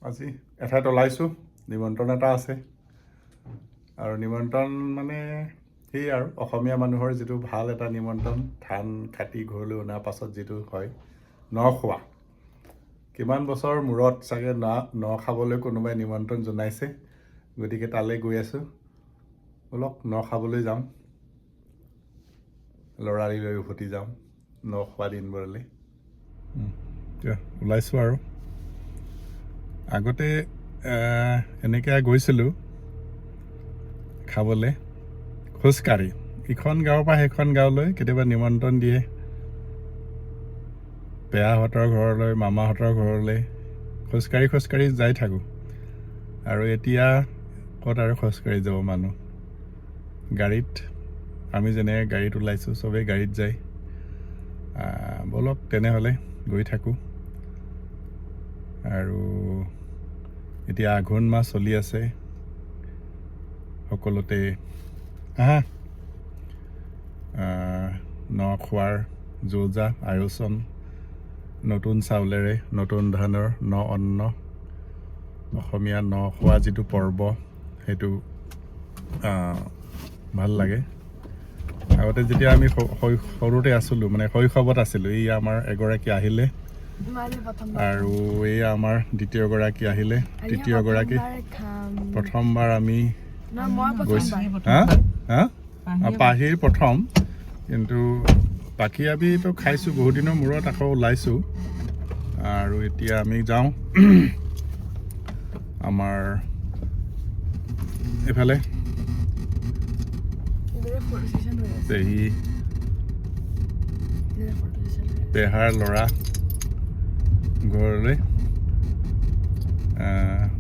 আজি এঠাইত ওলাইছোঁ, নিমন্ত্ৰণ এটা আছে। আৰু নিমন্ত্ৰণ মানে সেই আৰু অসমীয়া মানুহৰ যিটো ভাল এটা নিমন্ত্ৰণ, ধান কাটি ঘৰলৈ অনাৰ পাছত যিটো হয় ন খোৱা। কিমান বছৰ মূৰত চাগে ন খাবলৈ কোনোবাই নিমন্ত্ৰণ জনাইছে, গতিকে তালৈ গৈ আছোঁ। ব'লক ন খাবলৈ যাওঁ, ল'ৰালি লৈ উভতি যাওঁ ন খোৱা দিনবোৰলৈ। ওলাইছোঁ আৰু আগতে এনেকৈ গৈছিলোঁ খাবলৈ খোজকাঢ়ি, ইখন গাঁৱৰ পৰা সেইখন গাঁৱলৈ। কেতিয়াবা নিমন্ত্ৰণ দিয়ে পেহাহঁতৰ ঘৰলৈ, মামাহঁতৰ ঘৰলৈ, খোজকাঢ়ি যাই থাকোঁ। আৰু এতিয়া ক'ত আৰু খোজকাঢ়ি যাব মানুহ, গাড়ীত। আমি যেনেকৈ গাড়ীত ওলাইছোঁ, চবেই গাড়ীত যায়। ব'লক তেনেহ'লে গৈ থাকোঁ। আৰু এতিয়া আঘোণ মাহ চলি আছে, সকলোতে ন খোৱাৰ যো-জা আয়োজন, নতুন চাউলেৰে নতুন ধানৰ ন অন্ন, অসমীয়া ন খোৱা যিটো পৰ্ব, সেইটো ভাল লাগে। আগতে যেতিয়া আমি সৰুতে আছিলোঁ, মানে শৈশৱত আছিলোঁ, এই আমাৰ এগৰাকী আহিলে আৰু এই আমাৰ দ্বিতীয়গৰাকী আহিলে, তৃতীয়গৰাকী। প্ৰথমবাৰ আমি পাহিৰ প্ৰথম, কিন্তু বাকী আমিতো খাইছোঁ বহুত দিনৰ মূৰত, আকৌ ওলাইছোঁ। আৰু এতিয়া আমি যাওঁ আমাৰ এইফালে পেহাৰ ল'ৰা ঘৰলৈ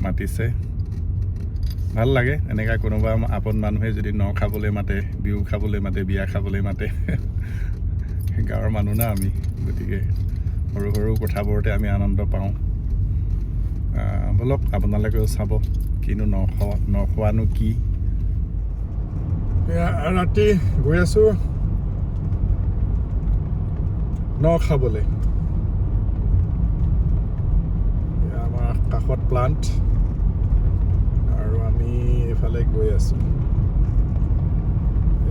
মাতিছে। ভাল লাগে এনেকুৱা কোনোবা আপোন মানুহে যদি ন খাবলৈ মাতে, বিহু খাবলৈ মাতে, বিয়া খাবলৈ মাতে। গাঁৱৰ মানুহ না আমি, গতিকে সৰু সৰু কথাবোৰতে আমি আনন্দ পাওঁ। ব'লক আপোনালোকেও চাব কিনো ন খোৱানো কি। ৰাতি গৈ আছোঁ ন খাবলৈ। আমাৰ কাষত প্লাণ্ট, আৰু আমি এইফালে গৈ আছোঁ।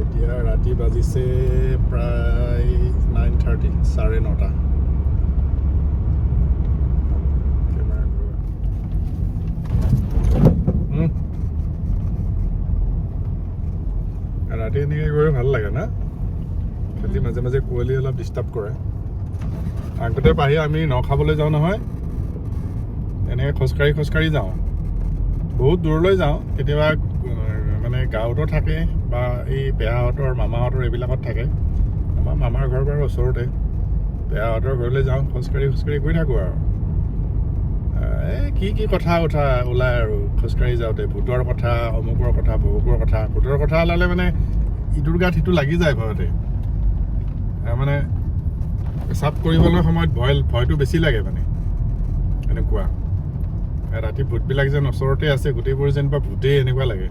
এতিয়া ৰাতি বাজিছে প্ৰায় 9:30, 9:30। ৰাতি এনেকৈ গৈ ভাল লাগে না, খালি মাজে মাজে কুঁৱলী অলপ ডিষ্টাৰ্ব কৰে। আগতে পাহি আমি ন খাবলৈ যাওঁ নহয়, এনেকৈ খোজকাঢ়ি যাওঁ, বহুত দূৰলৈ যাওঁ। কেতিয়াবা মানে গাঁৱতো থাকে বা এই পেহাহঁতৰ মামাহঁতৰ এইবিলাকত থাকে। আমাৰ মামাৰ ঘৰ বাৰু ওচৰতে, পেহাহঁতৰ ঘৰলৈ যাওঁ, খোজকাঢ়ি গৈ থাকোঁ। আৰু কি কথা ওলায় আৰু খোজকাঢ়ি যাওঁতে, ভোটৰ কথা, অমুকৰ কথা, বহুকৰ কথা। ভোটৰ কথা ওলালে মানে ইটোৰ গাত সিটো লাগি যায় ভয়তে। মানে পেচাব কৰিবলৈ সময়ত ভয়টো বেছি লাগে মানে, এনেকুৱা। ৰাতি ভূতবিলাক যেন ওচৰতে আছে, গোটেইবোৰ যেনিবা ভূতেই, এনেকুৱা লাগে।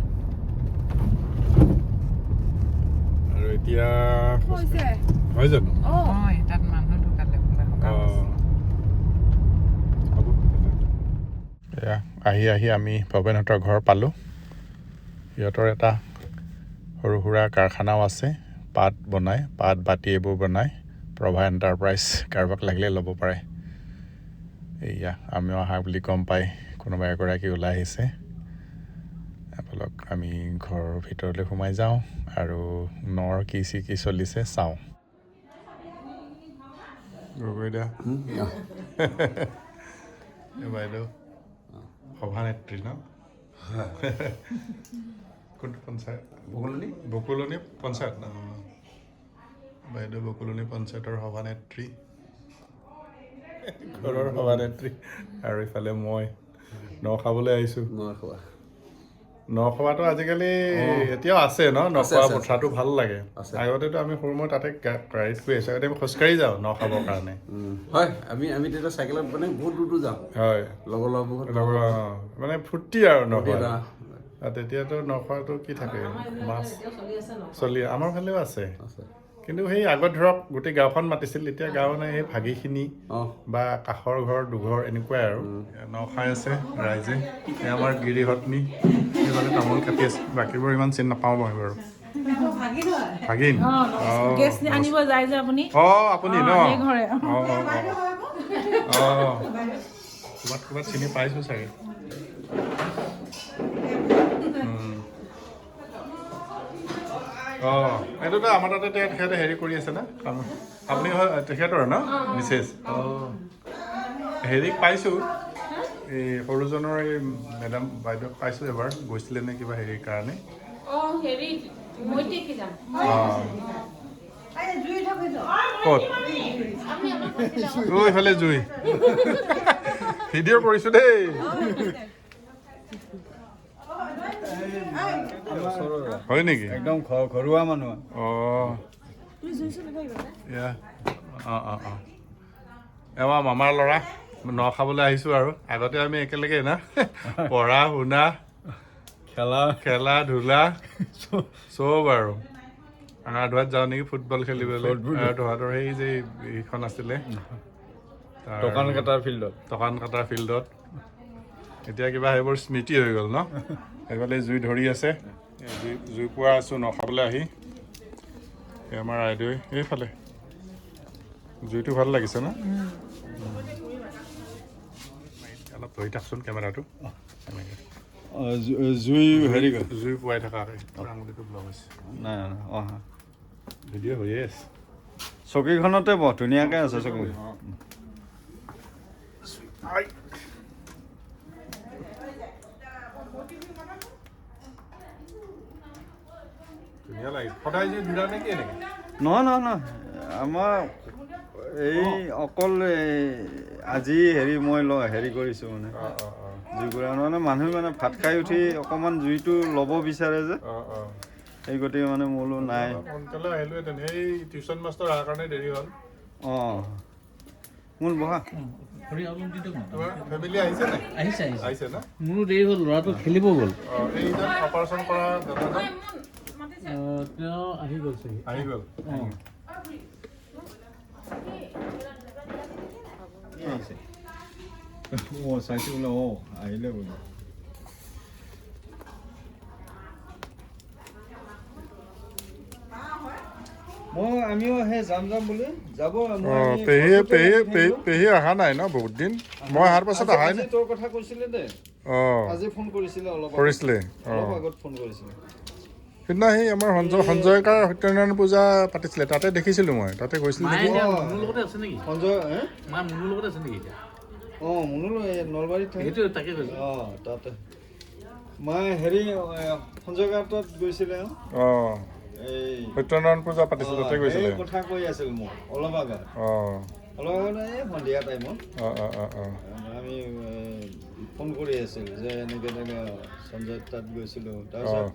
আৰু এতিয়া হয় জানো? আহি আমি ভৱেনহঁতৰ ঘৰ পালোঁ। সিহঁতৰ এটা সৰু সুৰা কাৰখানাও আছে, পাট বাতি এইবোৰ বনায়। প্ৰভা এণ্টাৰপ্ৰাইজ, কাৰোবাক লাগিলে ল'ব পাৰে। এয়া আমিও অহা বুলি গম পাই কোনোবা এগৰাকী ওলাই আহিছে। ব'লক আমি ঘৰৰ ভিতৰলৈ সোমাই যাওঁ আৰু নৰ কি চলিছে চাওঁ। গগৈদা বাইদেউ সভানেত্ৰী ন? কোনটো পঞ্চায়ত? বকুলনি পঞ্চায়ত ন? বাইদেউ বকুলনি পঞ্চায়তৰ সভানেত্ৰী, ঘৰৰ সভানেত্ৰী। আৰু ইফালে মই ন খাবলৈ আহিছোঁ। ন খোৱাটো আজিকালি এতিয়াও আছে ন? ন খোৱা প্ৰথাটো ভাল লাগে। আগতেতো আমি সৰু মই তাতে গাড়ীত শুই আছোঁ, আগতে আমি খোজকাঢ়ি যাওঁ ন খাবৰ কাৰণে। হয়, আমি তেতিয়া চাইকেলত মানে বহুত দূৰ যাওঁ। হয়, লগৰ মানে ফূৰ্তি আৰু ন খোৱা। তেতিয়াতো ন খোৱাটো কি থাকে, মাছ চলি আমাৰ ফালেও আছে, কিন্তু সেই আগত ধৰক গোটেই গাঁওখন মাতিছিল, এতিয়া গাঁও নাই, সেই ভাগিখিনি অঁ বা কাষৰ ঘৰ দুঘৰ এনেকুৱাই আৰু নখাই আছে ৰাইজে। এই আমাৰ গিৰিহঁতনি সেইফালে তামোল কাটি আছে, বাকীবোৰ ইমান চিনি নাপাওঁ মই বাৰু। ভাগিন গেছ আনিব যায় যে আপুনি আপুনি ন সেই ঘৰে ক'ৰবাত চিনি পাইছোঁ চাগে। এইটোতো আমাৰ তাতে তেখেতে হেৰি কৰি আছে না কাম। আপুনি হয় তেখেতৰ ন মিছেছ? হেৰিক পাইছোঁ, এই সৰুজনৰ এই মেডাম বাইদেউক পাইছোঁ এবাৰ, গৈছিলে নে কিবা হেৰিৰ কাৰণে। ক'ত এইফালে জুই ভিডিঅ' কৰিছোঁ দেই। হয় নেকি? একদম ঘৰুৱা মানুহ। এবাৰ মামাৰ ল'ৰা ন খাবলৈ আহিছোঁ আৰু। আগতে আমি একেলগে না পঢ়া শুনা খেলা ধূলা চব আৰু। আঙাৰধোৱাত যাওঁ নেকি ফুটবল খেলিবলৈ। তহঁতৰ সেই যে এইখন আছিলে দোকান কটাৰ ফিল্ডত। এতিয়া কিবা সেইবোৰ স্মৃতি হৈ গ'ল ন। সেইফালে জুই ধৰি আছে, জুই পোৱা আছোঁ ন খাবলৈ আহি। এই আমাৰ আইদেউ এইফালে জুইটো ভাল লাগিছে ন। অলপ ধৰি থাকচোন কেমেৰাটো, এনেকৈ জুই হেৰি জুই পোৱাই থকা আঙুলিটো ব্লক হৈছে। নাই ভিডিঅ' হৈয়ে আছে। চকীখনতে বৰ ধুনীয়াকৈ আছে চকী। ধুনীয়া লাগে। সদায় যে ধুলা নেকি এনেকৈ? নহয় আমাৰ এই অকল আজি মই হেৰি কৰিছোঁ মানে জুই কৰা মানে মানুহে মানে ভাত খাই উঠি অকণমান জুইটো ল'ব বিচাৰে যে, সেই গতিকে মানে মই বোলো নাই সোনকালে আহিলোহেঁতেন, সেই টিউশ্যন মাষ্টৰ অহাৰ কাৰণে দেৰি হ'ল। মোৰ বহা তোমাৰ ফেমিলি আহিছে নাই? আহিছে না? মোৰো দেৰি হ'ল, ল'ৰাটো খেলিব গ'ল। এইজন অপাৰেশ্যন কৰা দাদাজন তেওঁ আহি গ'ল চাগে। আহি গ'ল। চাইছোঁ বোলে আহিলে বোলে। আমিও সেই যাম বুলি যাব। পেহী অহা নাই ন বহুত দিন? মই অহাৰ পাছত অহাই নাই। তোৰ কথা কৈছিলে দে, আজি ফোন কৰিছিলে, অলপ আগত ফোন কৰিছিলে। সিদিনা সেই আমাৰ সঞ্জয়কাৰ সত্যনাৰায়ণ পূজা পাতিছিলে, তাতে দেখিছিলোঁ মই, তাতে গৈছিলোঁ নেকি? মুনুৰ লগতে আছে নেকি? সঞ্জয় মা মুনুৰ লগতে আছে নেকি এতিয়া? মুনুৰ নলবাৰীত থাকে। সেইটো তাকে কৈছোঁ। তাতে মই সঞ্জয় গাঁৱত গৈছিলে। এই সত্যনাৰায়ণ পূজা পাতিছিল, তাতে গৈছিলে। কথা কৈ আছিল মোক অলপ আগত। এই সন্ধিয়া টাইমত আমি ফোন কৰি আছিল যে এনেকৈ সঞ্জয় তাত গৈছিলোঁ। তাৰপিছত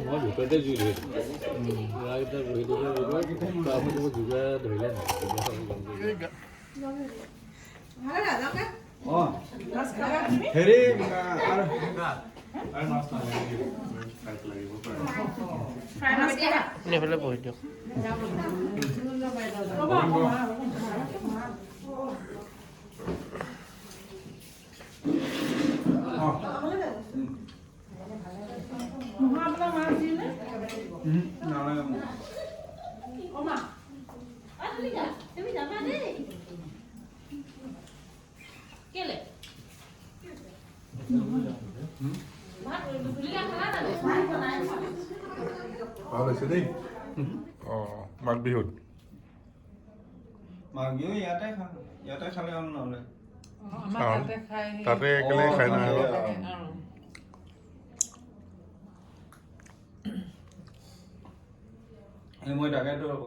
মই ভিতৰতে জুই ধৰিছোঁ। ল'ৰাকেইটা বহি জুইকেইটা ধৰিলে নাই। এইফালে বহি দিয়ক। ভাল হৈছে দেই। মাঘ বিহুত ইয়াতে খালে হ'ল নহ'লে। তাতে একেলগে খাই নহয়। মই তাকেতো